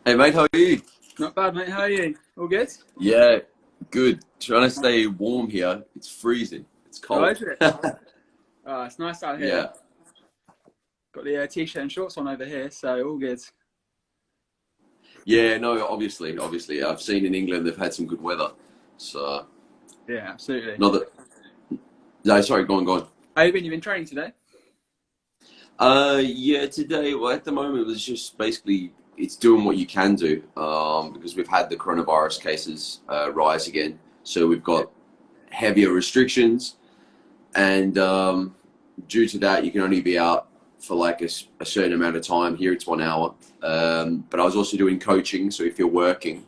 Hey mate, how are you? Not bad, mate. How are you? All good? Yeah, good. Trying to stay warm here. It's freezing. It's Oh, cold. is it? Oh, it's nice out here. Yeah. Got the t-shirt and shorts on over here, so all good. Yeah, no, obviously. I've seen in England they've had some good weather. So, Yeah, absolutely. not that. No, sorry, go on. How you been? You been training today? Yeah, today, well, at the moment, it was just basically it's doing what you can do because we've had the coronavirus cases rise again. So we've Yeah. got heavier restrictions, and due to that, you can only be out for like a certain amount of time. Here it's 1 hour. But I was also doing coaching, so if you're working,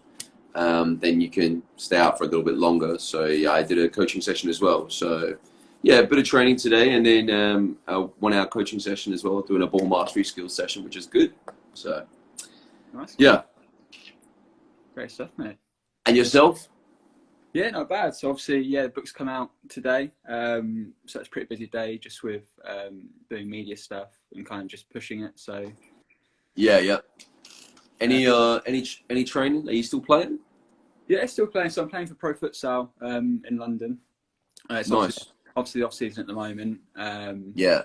then you can stay out for a little bit longer. So yeah, I did a coaching session as well. So yeah, a bit of training today, and then a 1 hour coaching session as well, doing a ball mastery skills session, which is good. So Nice. yeah, Great stuff, mate. and yourself? Yeah, not bad. So obviously, yeah, the book's come out today. So it's a pretty busy day just with doing media stuff and kind of just pushing it. So Yeah. uh, Any training? Are you still playing? yeah, still playing. So I'm playing for Pro Futsal in London. It's Nice. obviously off season at the moment. Yeah.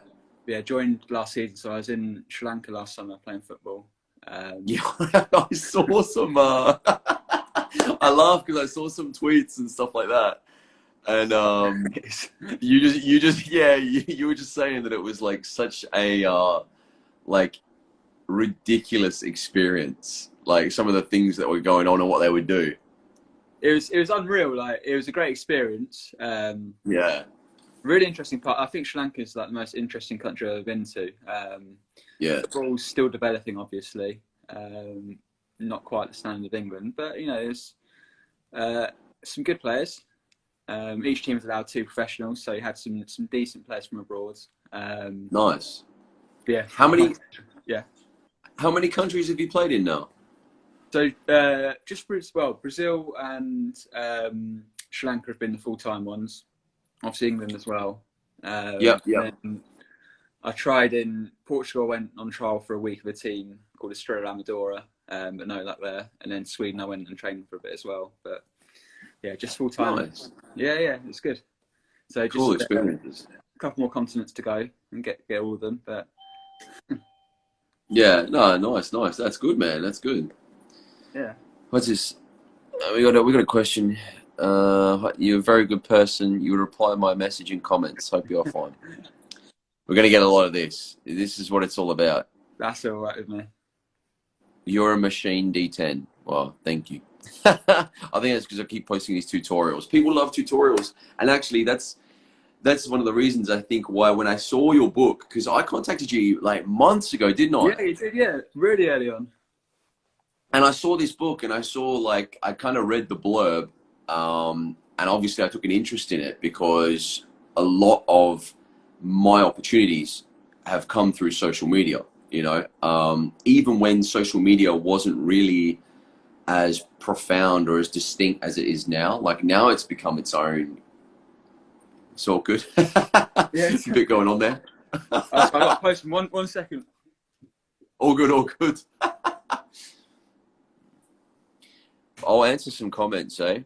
Yeah, joined last season, so I was in Sri Lanka last summer playing football. Yeah, I saw some. I laughed because I saw some tweets and stuff like that, and yeah, you were just saying that it was like such a like ridiculous experience, like some of the things that were going on and what they would do. it was unreal. Like it was a great experience. Yeah, Really interesting part. I think Sri Lanka is like the most interesting country I've ever been to. yeah, Football's still developing, obviously. Not quite the standard of England, but there's uh, some good players. Each team is allowed two professionals, so you had some decent players from abroad. nice. Yeah, How many yeah. how many countries have you played in now? So just Brazil and Sri Lanka have been the full-time ones. Obviously England as well. Yep. Then I tried in Portugal. I went on trial for a week with a team called Estrela Amadora, but no luck there. And then Sweden, I went and trained for a bit as well. But yeah, just full-time. Nice, Yeah, it's good. So cool just experiences. a couple more continents to go and get all of them. But Yeah, no, nice. That's good, man. That's good. yeah, What's this? We got a question. You're a very good person. You would reply my message and comments. Hope you're fine. We're gonna get a lot of this. This is what it's all about. that's all right with me. You're a machine, D10. Well, thank you. I think that's because I keep posting these tutorials. People love tutorials, and actually, that's one of the reasons I think why when I saw your book, because I contacted you like months ago, didn't Yeah, I? you did. Yeah, really early on. And I saw this book, and I saw like I kind of read the blurb, and obviously I took an interest in it because a lot of my opportunities have come through social media. Even when social media wasn't really as profound or as distinct as it is now. Like now, it's become its own. It's all good. Yeah. A bit going on there. So I got to post in one second. All good. I'll answer some comments, eh?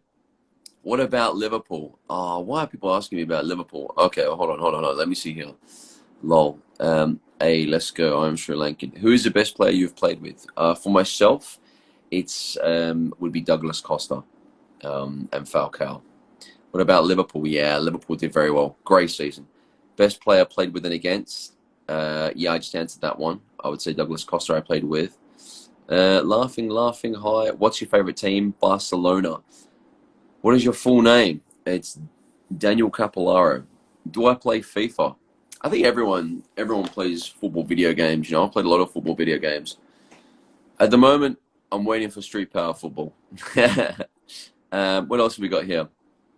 What about Liverpool? Oh, why are people asking me about Liverpool? Okay, well, hold on. Let me see here. Lol. Hey, let's go. I'm Sri Lankan. Who is the best player you've played with? For myself, it's would be Douglas Costa and Falcao. What about Liverpool? Yeah, Liverpool did very well. Great season. Best player played with and against? Yeah, I just answered that one. I would say Douglas Costa I played with. Laughing high. What's your favorite team? Barcelona. What is your full name? It's Daniel Cappellaro. Do I play FIFA? I think everyone plays football video games. I've played a lot of football video games. At the moment, I'm waiting for Street Power Football. What else have we got here?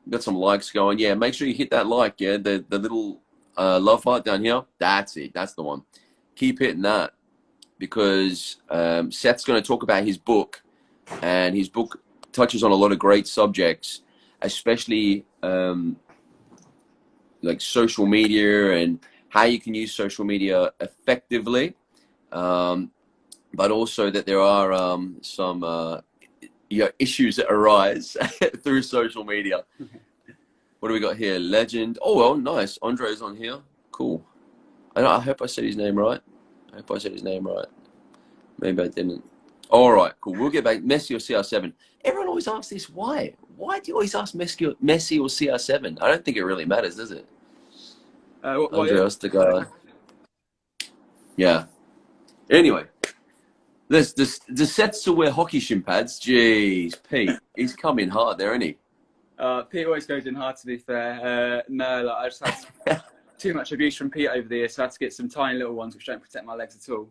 Got some likes going. Yeah, make sure you hit that like. Yeah, the little love heart down here. That's it. That's the one. Keep hitting that because Seth's going to talk about his book, and his book touches on a lot of great subjects, especially like social media and how you can use social media effectively. but also that there are some issues that arise through social media. What do we got here? Legend. Oh, well, nice. Andre's on here. Cool. I hope I said his name right. Maybe I didn't. All right, cool. We'll get back. Messi or CR7? Everyone always asks this. Why? Why do you always ask Messi or CR7? I don't think it really matters, does it? Andreas, the guy. Yeah. Anyway, does Seth still wear hockey shin pads? Jeez, Pete, he's coming hard there, isn't he? Pete always goes in hard, to be fair. No, like, I just had too much abuse from Pete over the years, so I had to get some tiny little ones which don't protect my legs at all.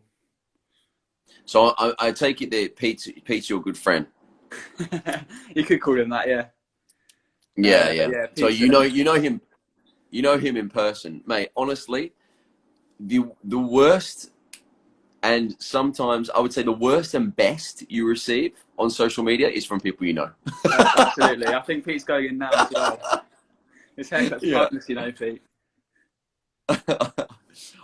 So I take it that Pete's your good friend. You could call him that, yeah. Yeah. Yeah, So you know him in person, mate. Honestly, the worst, and sometimes I would say the worst and best you receive on social media is from people you know. Absolutely. I think Pete's going in now as well. His haircut's partness, you know, Pete.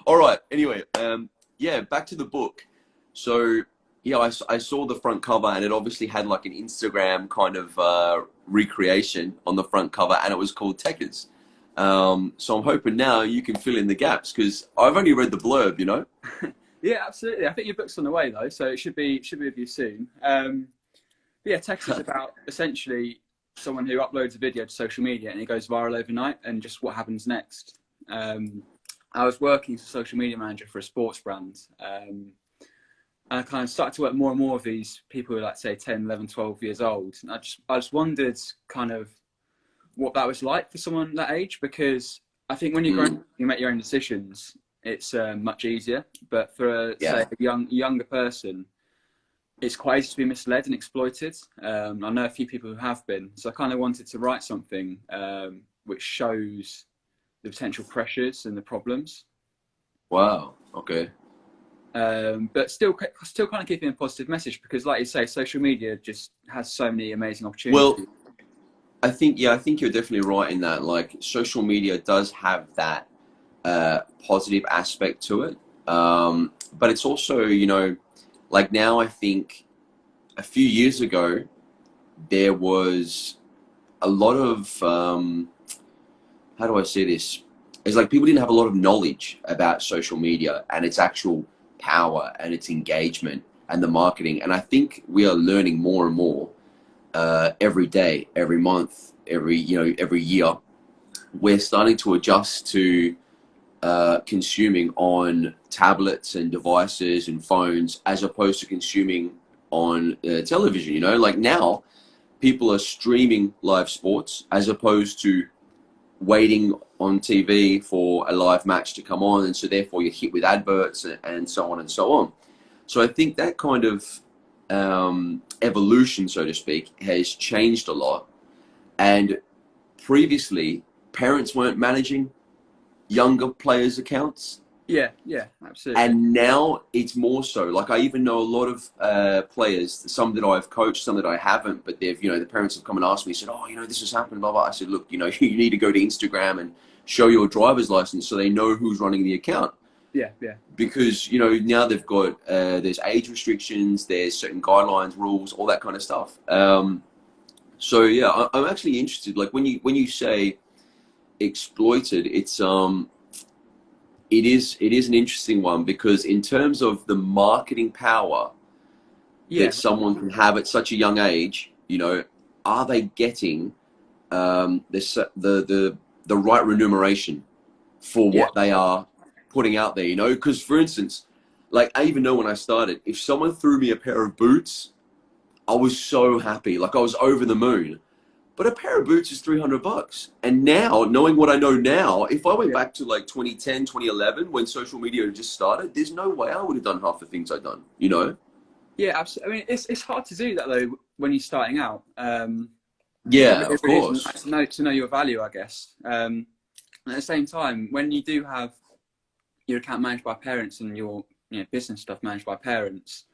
All right. Anyway, back to the book. So yeah, I saw the front cover, and it obviously had like an Instagram kind of recreation on the front cover, and it was called Tekkers. So I'm hoping now you can fill in the gaps, because I've only read the blurb, you know. Yeah, absolutely. I think your book's on the way though, so it should be with you soon. Yeah, Tekkers is about essentially someone who uploads a video to social media and it goes viral overnight, and just what happens next. I was working as a social media manager for a sports brand, and I kind of started to work more and more with these people who are, like, say, 10, 11, 12 years old. And I just wondered kind of what that was like for someone that age, because I think when you're growing up, you make your own decisions, it's much easier. But for say a younger person, it's quite easy to be misled and exploited. I know a few people who have been. So I kind of wanted to write something which shows the potential pressures and the problems. Wow. Okay. But still kind of keeping a positive message, because, like you say, social media just has so many amazing opportunities. Well, I think you're definitely right in that. Like, social media does have that positive aspect to it, but it's also, you know, like, now I think a few years ago there was a lot of how do I say this? It's like people didn't have a lot of knowledge about social media and its actual power and its engagement and the marketing. And I think we are learning more and more every day, every month, every year. We're starting to adjust to consuming on tablets and devices and phones, as opposed to consuming on television. You know, like, now people are streaming live sports as opposed to waiting on TV for a live match to come on, and so therefore you're hit with adverts and so on and so on. So I think that kind of evolution, so to speak, has changed a lot. And previously, parents weren't managing younger players' accounts. Yeah, absolutely. And now it's more so. Like, I even know a lot of players, some that I've coached, some that I haven't, but they've, the parents have come and asked me, said, oh, this has happened, blah, blah. I said, look, you need to go to Instagram and show your driver's license so they know who's running the account. Yeah. Because, now they've got, there's age restrictions, there's certain guidelines, rules, all that kind of stuff. So yeah, I'm actually interested. Like, when you say exploited, it is an interesting one, because in terms of the marketing power that someone can have at such a young age, are they getting the right remuneration for what they are putting out there? Because, for instance, like, I even know when I started, if someone threw me a pair of boots, I was so happy. Like, I was over the moon. But a pair of boots is $300. And now, knowing what I know now, if I went back to like 2010, 2011, when social media just started, there's no way I would have done half the things I've done, Yeah, absolutely. I mean, it's hard to do that though when you're starting out. Yeah, of course. To know your value, I guess. At the same time, when you do have your account managed by parents and your business stuff managed by parents,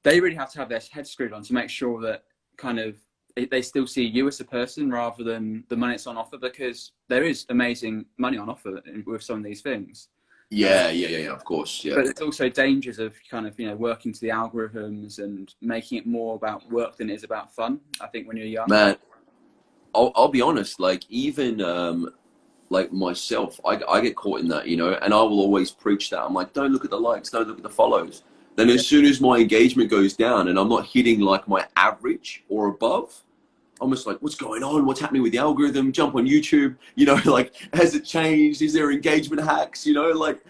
they really have to have their head screwed on to make sure that kind of they still see you as a person rather than the money that's on offer, because there is amazing money on offer with some of these things. Yeah. Of course, yeah. But there's also dangers of kind of, working to the algorithms and making it more about work than it is about fun. I think when you're young. Man, I'll be honest. Like even like myself, I get caught in that, and I will always preach that. I'm like, don't look at the likes, don't look at the follows. Then Yeah. as soon as my engagement goes down and I'm not hitting like my average or above, I'm just like, what's going on? What's happening with the algorithm? Jump on YouTube, like, has it changed? Is there engagement hacks? Like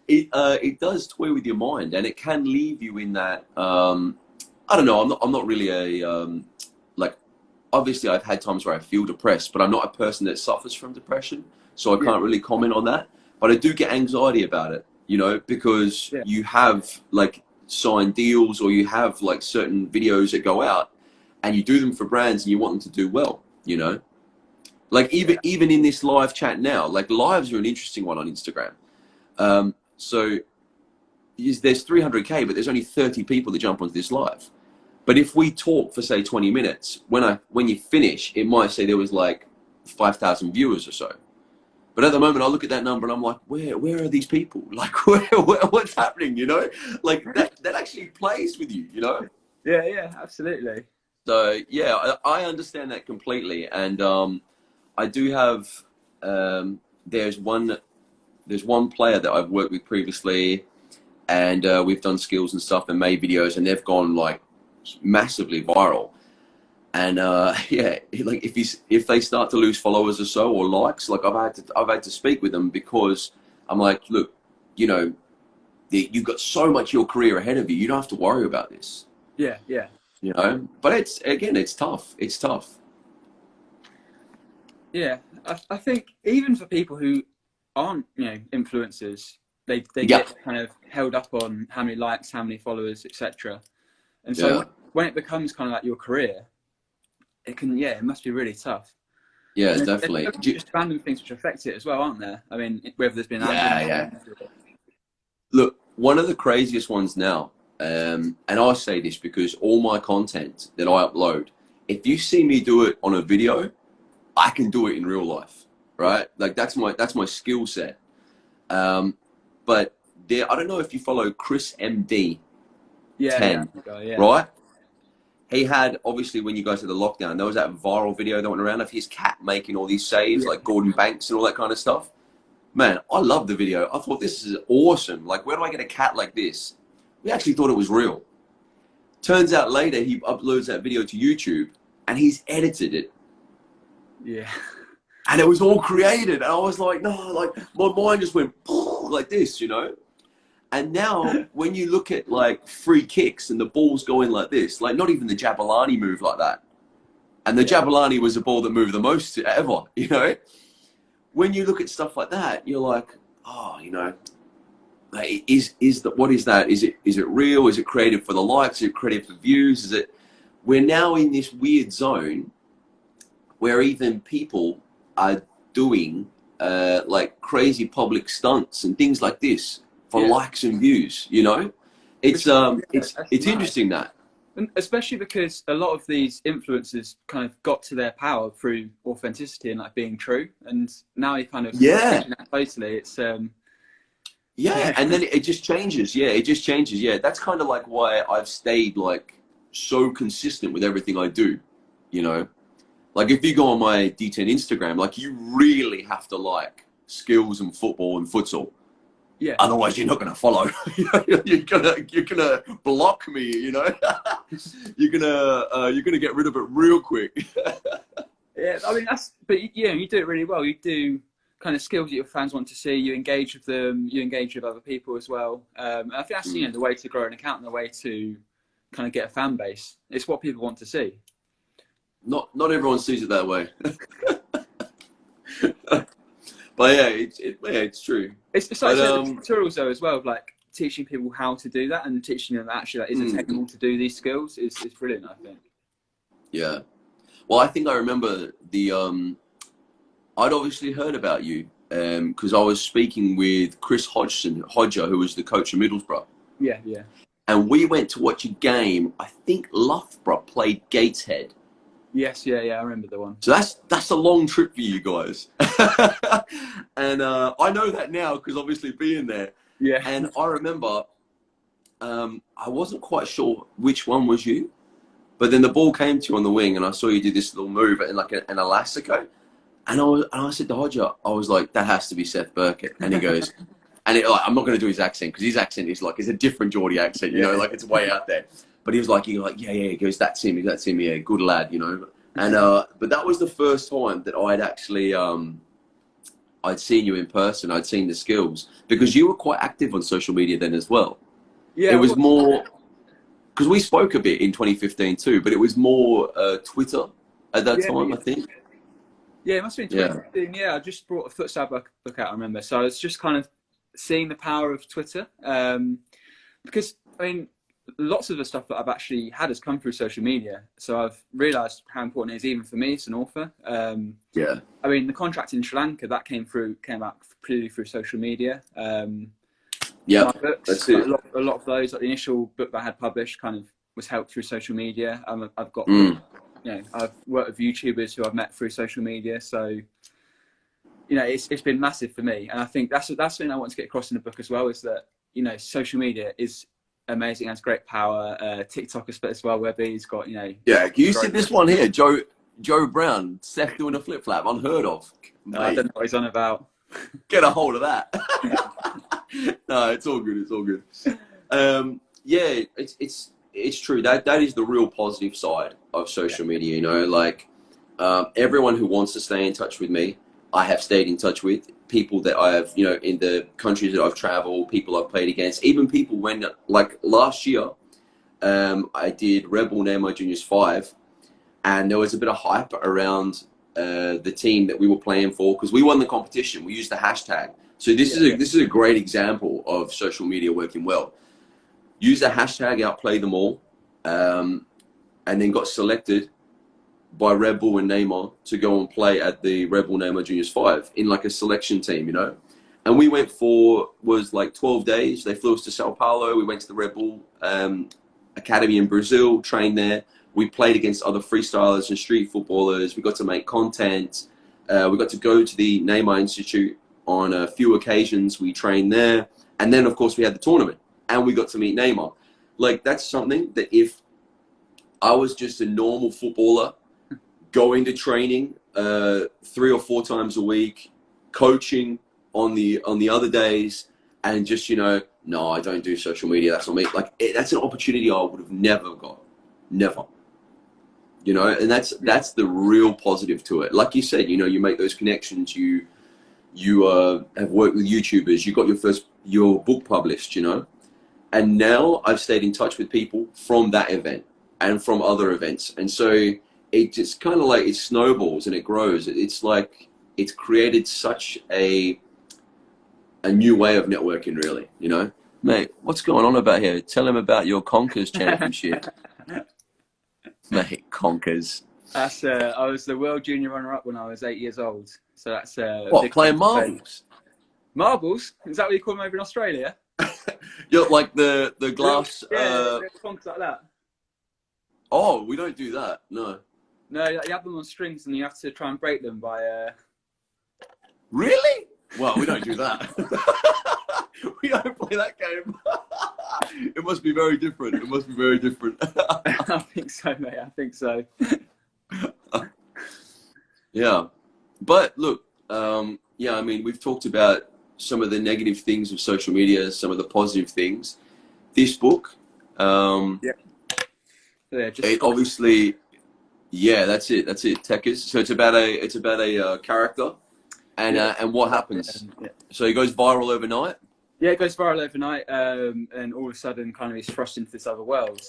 it does toy with your mind, and it can leave you in that. I don't know. I'm not really a like. Obviously, I've had times where I feel depressed, but I'm not a person that suffers from depression, so I Yeah. can't really comment on that. But I do get anxiety about it, because Yeah. you have like signed deals, or you have like certain videos that go out, and you do them for brands, and you want them to do well. Like Yeah. even in this live chat now, like lives are an interesting one on Instagram. So there's 300K, but there's only 30 people that jump onto this live. But if we talk for say 20 minutes, when you finish, it might say there was like 5,000 viewers or so. But at the moment, I look at that number and I'm like, where are these people? Like, what's happening? Like that actually plays with you. Yeah. Yeah. Absolutely. So yeah, I understand that completely, and I do have. There's one player that I've worked with previously, and we've done skills and stuff and made videos, and they've gone like massively viral. And yeah, like if they start to lose followers or so, or likes, like I've had to speak with them, because I'm like, look, you've got so much of your career ahead of you. You don't have to worry about this. Yeah. Yeah. But it's tough. It's tough. Yeah. I think even for people who aren't, influencers, they Yeah, get kind of held up on how many likes, how many followers, etc. And so yeah, when it becomes kind of like your career, it must be really tough. yeah, And definitely. there's just random things which affect it as well, aren't there? I mean, whether there's been an Yeah, algorithm yeah. change or... Look, one of the craziest ones now, and I say this because all my content that I upload, if you see me do it on a video, I can do it in real life, Yeah. right? Like that's my skill set. But I don't know if you follow Chris MD Yeah, 10, yeah. right? He had, obviously, when you guys had the lockdown, there was that viral video that went around of his cat making all these saves, Yeah. like Gordon Banks and all that kind of stuff. Man, I love the video. I thought, this is awesome. Like, where do I get a cat like this? We actually thought it was real. Turns out later he uploads that video to YouTube and he's edited it. Yeah. And it was all created. And I was like, no, like my mind just went like this. And now when you look at like free kicks and the ball's going like this, like not even the Jabulani move like that. And the Yeah. Jabulani was the ball that moved the most ever, When you look at stuff like that, you're like, oh, like, what is that? Is it real? Is it created for the likes? Is it created for views? We're now in this weird zone where even people are doing like crazy public stunts and things like this for Yeah. likes and views. It's That's it's mad. interesting that. And especially because a lot of these influencers kind of got to their power through authenticity and like being true. And now you're kind of Yeah. changing that totally. It's Yeah, and then it just changes. Yeah, it just changes. Yeah, that's kind of like why I've stayed like so consistent with everything I do. Like if you go on my D10 Instagram, like you really have to like skills and football and futsal. yeah. Otherwise, you're not going to follow. You're gonna block me. You're gonna get rid of it real quick. Yeah, I mean but you do it really well. You do kind of skills that your fans want to see. You engage with them. You engage with other people as well. And I think that's the way to grow an account and the way to kind of get a fan base. It's what people want to see. Not everyone sees it that way. But yeah, it's true. It's like the tutorials though as well, of like teaching people how to do that and teaching them that actually that is attainable to do these skills is brilliant, I think. Yeah. Well, I think I remember I'd obviously heard about you because I was speaking with Chris Hodger, who was the coach of Middlesbrough. Yeah. And we went to watch a game. I think Loughborough played Gateshead. Yes, yeah, yeah, I remember the one. So that's a long trip for you guys. And I know that now because obviously being there. Yeah. And I remember I wasn't quite sure which one was you, but then the ball came to you on the wing, and I saw you do this little move in like an elastico. And I said to Hodger, I was like, that has to be Seth Burkett. And he goes, like, I'm not going to do his accent because his accent is like, it's a different Geordie accent, you know, like it's way out there. But he was like, yeah, yeah, he goes, that's him, yeah, good lad, you know. And, but that was the first time that I'd actually, I'd seen you in person, I'd seen the skills because you were quite active on social media then as well. It Yeah, was well, more, because we spoke a bit in 2015 too, but it was more Twitter at that yeah, time, I think. yeah, it must have been Yeah. 2015. Yeah, I just brought a futsal book out, I remember. So I was just kind of seeing the power of Twitter. Because, I mean, lots of the stuff that I've actually had has come through social media. So I've realised how important it is even for me as an author. Yeah. I mean, the contract in Sri Lanka, that came out purely through social media. My Yeah. books, That's like it. a lot of those, like the initial book that I had published kind of was helped through social media. I've got the, Mm. I've worked with YouTubers who I've met through social media. So, it's been massive for me. And I think that's something I want to get across in the book as well, is that, social media is amazing, has great power. TikTok as well, where he's got, Yeah, you see great. this one here, Joe Brown, Seth doing a flip flap, unheard of. I Mate, don't know what he's on about. get a hold of that. No, it's all good. It's all good. Yeah, it's true. That is the real positive side of social media. You know, like everyone who wants to stay in touch with me, I have stayed in touch with people that I have, in the countries that I've traveled, people I've played against, even people when, like last year, I did Rebel Nemo Juniors 5, and there was a bit of hype around the team that we were playing for because we won the competition. We used the hashtag. So this is a great example of social media working well. Use the hashtag, outplay them all, and then got selected by Red Bull and Neymar to go and play at the Red Bull Neymar Juniors 5 in like a selection team, And we went was like 12 days. They flew us to Sao Paulo. We went to the Red Bull Academy in Brazil, trained there. We played against other freestylers and street footballers. We got to make content. We got to go to the Neymar Institute on a few occasions. We trained there. And then, of course, we had the tournament. And we got to meet Neymar. Like, that's something that if I was just a normal footballer going to training 3 or 4 times a week, coaching on the other days, and just, no, I don't do social media. That's not me. Like, that's an opportunity I would have never got. Never. And that's the real positive to it. Like you said, you make those connections. You have worked with YouTubers. You got your book published. And now I've stayed in touch with people from that event and from other events, and so it just kind of like it snowballs and it grows. It's like it's created such a new way of networking, really. Mate, what's going on about here? Tell him about your Conkers Championship. Mate, Conkers. That's I was the world junior runner-up when I was 8 years old. So that's what, playing marbles? Marbles? Is that what you call them over in Australia? You're like the glass. Yeah, conkers like that. Oh, we don't do that. No. No, you have them on strings and you have to try and break them by. Really? Well, we don't do that. We don't play that game. It must be very different. It must be very different. I think so, mate. I think so. Yeah. But look, yeah, I mean, we've talked about some of the negative things of social media, some of the positive things. This book, Yeah, it obviously, yeah, that's it. Tekkers. So it's about a character, and what happens. Yeah. So he goes viral overnight. Yeah, it goes viral overnight, and all of a sudden, kind of, he's thrust into this other world.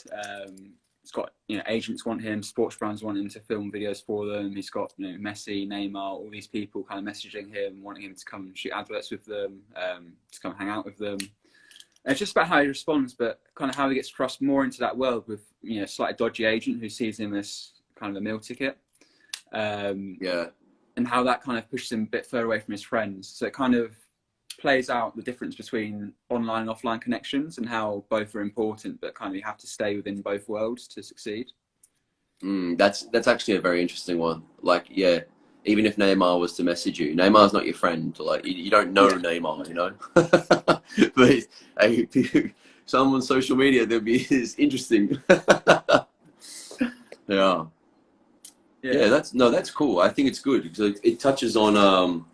He's got, agents want him, sports brands want him to film videos for them. He's got, Messi, Neymar, all these people kind of messaging him, wanting him to come and shoot adverts with them, to come hang out with them. And it's just about how he responds, but kind of how he gets thrust more into that world with, a slightly dodgy agent who sees him as kind of a meal ticket. Yeah. And how that kind of pushes him a bit further away from his friends. So it kind of plays out the difference between online and offline connections and how both are important, but kind of you have to stay within both worlds to succeed. That's actually a very interesting one. Like, yeah, even if Neymar was to message you, Neymar's not your friend. Like, you don't know Yeah, Neymar, you know. But hey, someone on social media, there'll be it's interesting. Yeah, yeah, yeah. That's cool. I think it's good because it touches on.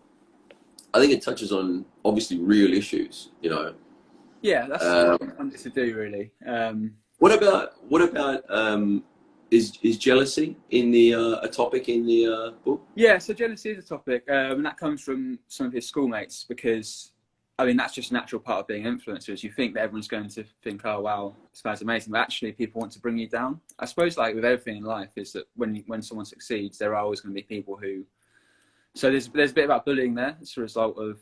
I think it touches on obviously real issues. You know. yeah. That's what I Um, wanted to do, really. what about is jealousy in the a topic in the book? Yeah, so jealousy is a topic, and that comes from some of his schoolmates because, I mean, that's just a natural part of being influencers. You think that everyone's going to think, "Oh, wow, this guy's amazing," but actually, people want to bring you down. I suppose, like with everything in life, is that when someone succeeds, there are always going to be people who. So there's a bit about bullying there as a result of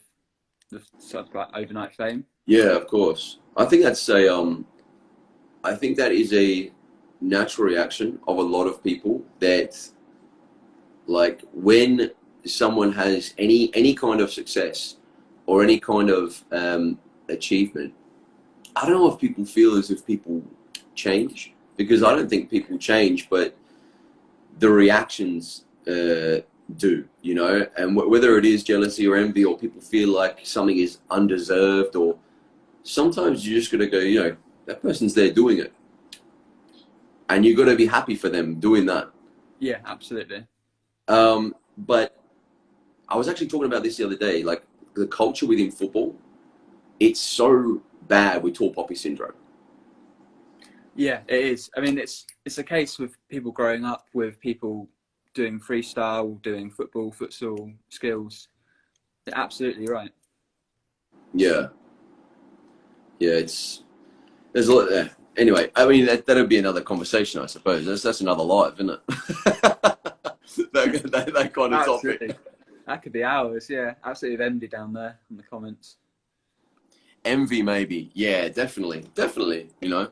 the sort of like overnight fame. Yeah, of course. I think that is a natural reaction of a lot of people that like when someone has any kind of success or any kind of achievement, I don't know if people feel as if people change because I Yeah, don't think people change, but the reactions do, you know, and whether it is jealousy or envy or people feel like something is undeserved or sometimes you just got to go, you know, that person's there doing it and you got to be happy for them doing that. yeah, absolutely. But I was actually talking about this the other day, like the culture within football, it's so bad with tall poppy syndrome. Yeah, it is. I mean, it's a case with people growing up with people doing freestyle, doing football, futsal skills. You're absolutely right. Yeah, yeah, there's a lot there. Anyway, I mean that'll be another conversation, I suppose. That's another life, isn't it? That kind of topic. Absolutely. That could be hours, yeah. Absolutely envy down there in the comments. Envy, maybe. Yeah, definitely, definitely. You know,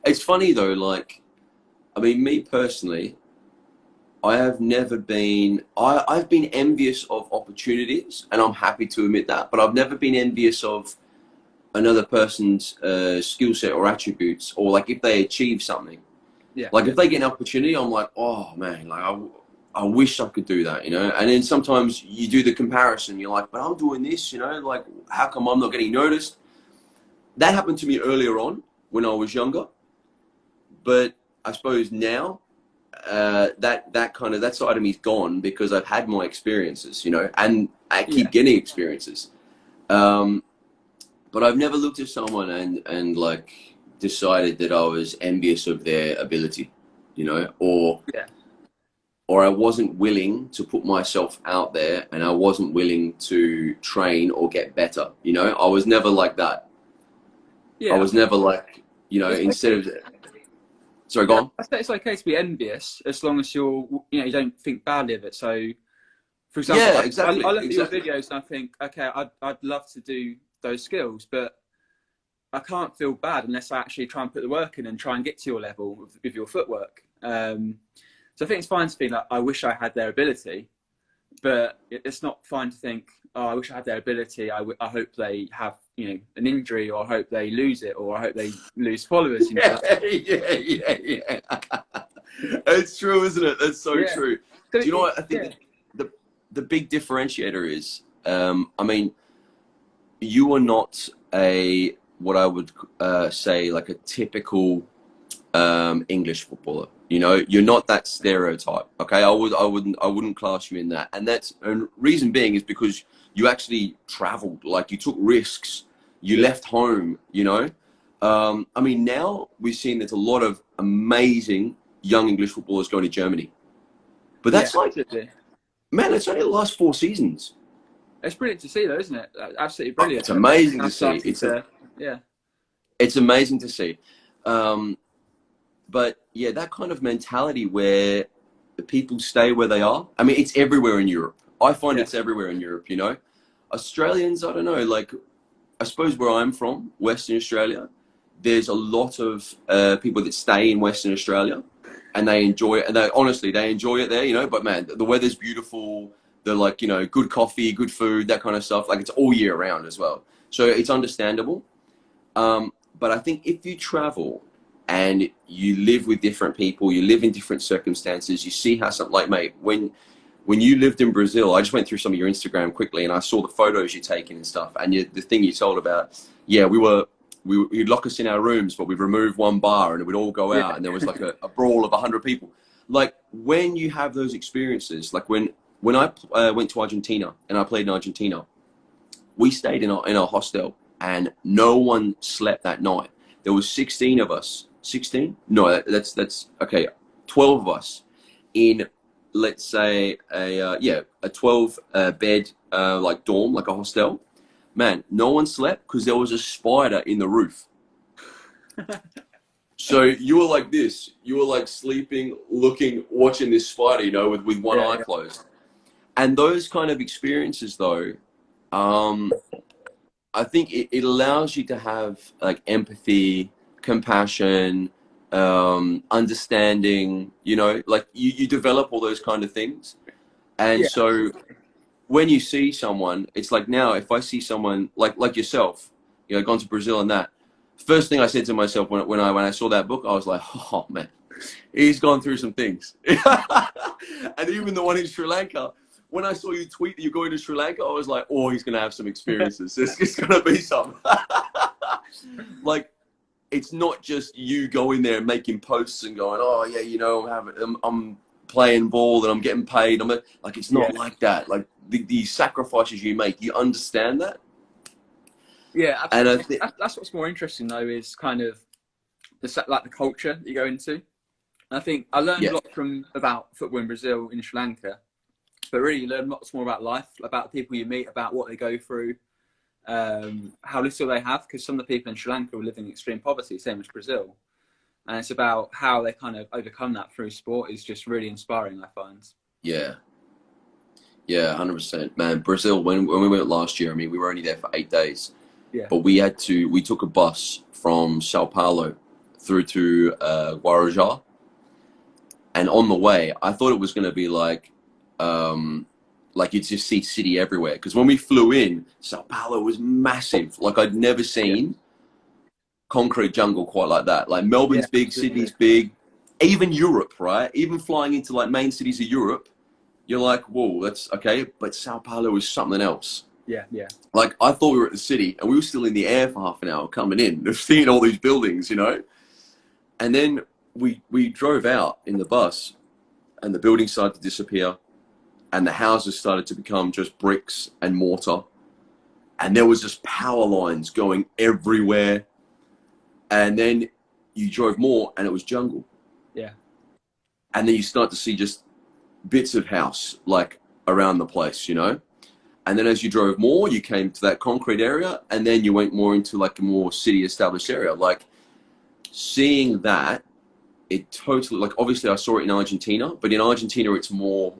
it's funny though. Like, I mean, me personally, I have never been. I've been envious of opportunities, and I'm happy to admit that. But I've never been envious of another person's skill set or attributes, or like if they achieve something. Yeah. Like if they get an opportunity, I'm like, oh man, like I wish I could do that, you know. And then sometimes you do the comparison. You're like, but I'm doing this, you know. Like, how come I'm not getting noticed? That happened to me earlier on when I was younger, but I suppose now that side of me's gone because I've had my experiences, you know, and I keep Yeah. getting experiences. Um, but I've never looked at someone and like decided that I was envious of their ability, you know, Yeah. or I wasn't willing to put myself out there and I wasn't willing to train or get better, you know. I was never like that. I Yeah. I was think never like, you know, it's instead okay. of sorry, go Yeah, on. I say it's okay to be envious as long as you don't think badly of it. So, for example, Yeah, I exactly, look at your exactly. videos and I think, okay, I'd love to do those skills, but I can't feel bad unless I actually try and put the work in and try and get to your level with your footwork. So I think it's fine to think like I wish I had their ability, but it's not fine to think, oh, I wish I had their ability. I hope they have an injury, or I hope they lose it, or I hope they lose followers. Yeah, yeah, yeah, yeah. It's true, isn't it? That's so Yeah. true. So Do you know what I think yeah, the big differentiator is? I mean, you are not a what I would say like a typical English footballer. You know, you're not that stereotype. Okay, I wouldn't class you in that. And reason being is because you actually traveled, like you took risks, you left home. You know, I mean, now we've seen there's a lot of amazing young English footballers going to Germany, but yeah, that's like, absolutely. man, it's only the last 4 seasons. It's brilliant to see, though, isn't it? Absolutely brilliant. It's amazing Now to see. starting to, yeah, It's amazing to see. Um, But yeah, that kind of mentality where the people stay where they are. I mean, it's everywhere in Europe. I find yeah, it's everywhere in Europe, you know. Australians, I don't know, like, I suppose where I'm from, Western Australia, there's a lot of people that stay in Western Australia and they enjoy it. And they honestly, they enjoy it there, you know. But man, the weather's beautiful. They're like, you know, good coffee, good food, that kind of stuff. Like, it's all year round as well. So it's understandable. But I think if you travel and you live with different people, you live in different circumstances, you see how something like, mate, when you lived in Brazil, I just went through some of your Instagram quickly and I saw the photos you're taking and stuff. And the thing you told about, yeah, you'd lock us in our rooms, but we'd remove one bar and we'd all go out and there was like a brawl of 100 people. Like when you have those experiences, like when I went to Argentina and I played in Argentina, we stayed in our hostel and no one slept that night. There was 16 of us. 16? No, that's okay. 12 of us in, let's say a 12 bed like dorm, like a hostel. Man, no one slept because there was a spider in the roof. So you were like this. You were like sleeping, looking, watching this spider, you know, with one eye closed. And those kind of experiences, though, I think it allows you to have like empathy, compassion, understanding, you know, like you develop all those kind of things. And so when you see someone, it's like now if I see someone like yourself, you know, gone to Brazil and that, first thing I said to myself when I saw that book, I was like, oh man, he's gone through some things. And even the one in Sri Lanka, when I saw you tweet that you're going to Sri Lanka, I was like, oh, he's going to have some experiences. It's going to be some. Like, it's not just you going there and making posts and going, oh yeah, you know, I'm playing ball and I'm getting paid. Like, it's not like that. Like the sacrifices you make, you understand that? Yeah, absolutely. And That's what's more interesting though, is kind of the culture that you go into. And I think I learned a lot about football in Brazil, in Sri Lanka, but really you learn lots more about life, about the people you meet, about what they go through, how little they have, because some of the people in Sri Lanka are living in extreme poverty, same as Brazil. And it's about how they kind of overcome that through sport is just really inspiring, I find. Yeah. Yeah, 100%. Man, Brazil, when we went last year, I mean, we were only there for 8 days. Yeah. But we took a bus from Sao Paulo through to Guarujá. And on the way, I thought it was going to be like you'd just see city everywhere. Because when we flew in, Sao Paulo was massive. Like I'd never seen concrete jungle quite like that. Like Melbourne's big, Sydney's big. Even Europe, right? Even flying into like main cities of Europe, you're like, whoa, that's okay. But Sao Paulo is something else. Yeah, yeah. Like I thought we were at the city and we were still in the air for half an hour coming in, seeing all these buildings, you know? And then we drove out in the bus and the buildings started to disappear and the houses started to become just bricks and mortar. And there was just power lines going everywhere. And then you drove more and it was jungle. Yeah. And then you start to see just bits of house like around the place, you know? And then as you drove more, you came to that concrete area and then you went more into like a more city established area. Like seeing that, it totally, like obviously I saw it in Argentina, but in Argentina it's more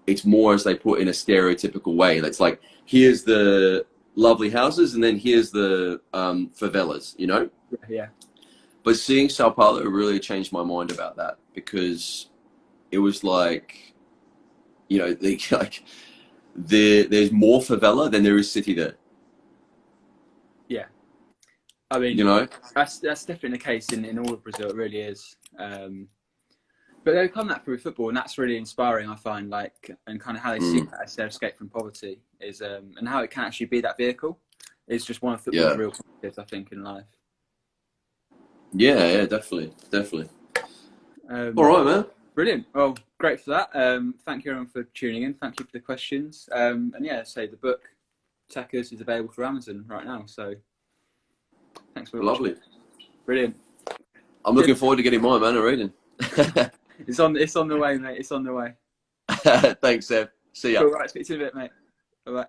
as they put in a stereotypical way. It's like, here's the lovely houses and then here's the favelas, you know? Yeah. But seeing Sao Paulo really changed my mind about that because it was like, you know, there's more favela than there is city there. Yeah. I mean, you know, that's definitely the case in all of Brazil. It really is. But they come that through football, and that's really inspiring. I find, like, and kind of how they see that as their escape from poverty is, and how it can actually be that vehicle is just one of football's real positives, I think, in life. Yeah, definitely. All right, man. Brilliant. Well, great for that. Thank you everyone for tuning in. Thank you for the questions. And yeah, so the book Tekkers is available for Amazon right now. So thanks for watching. Lovely. Brilliant. I'm looking forward to getting mine, man, and reading. It's on the way, mate. It's on the way. Thanks, Seth. See ya. All right, speak to you in a bit, mate. Bye-bye.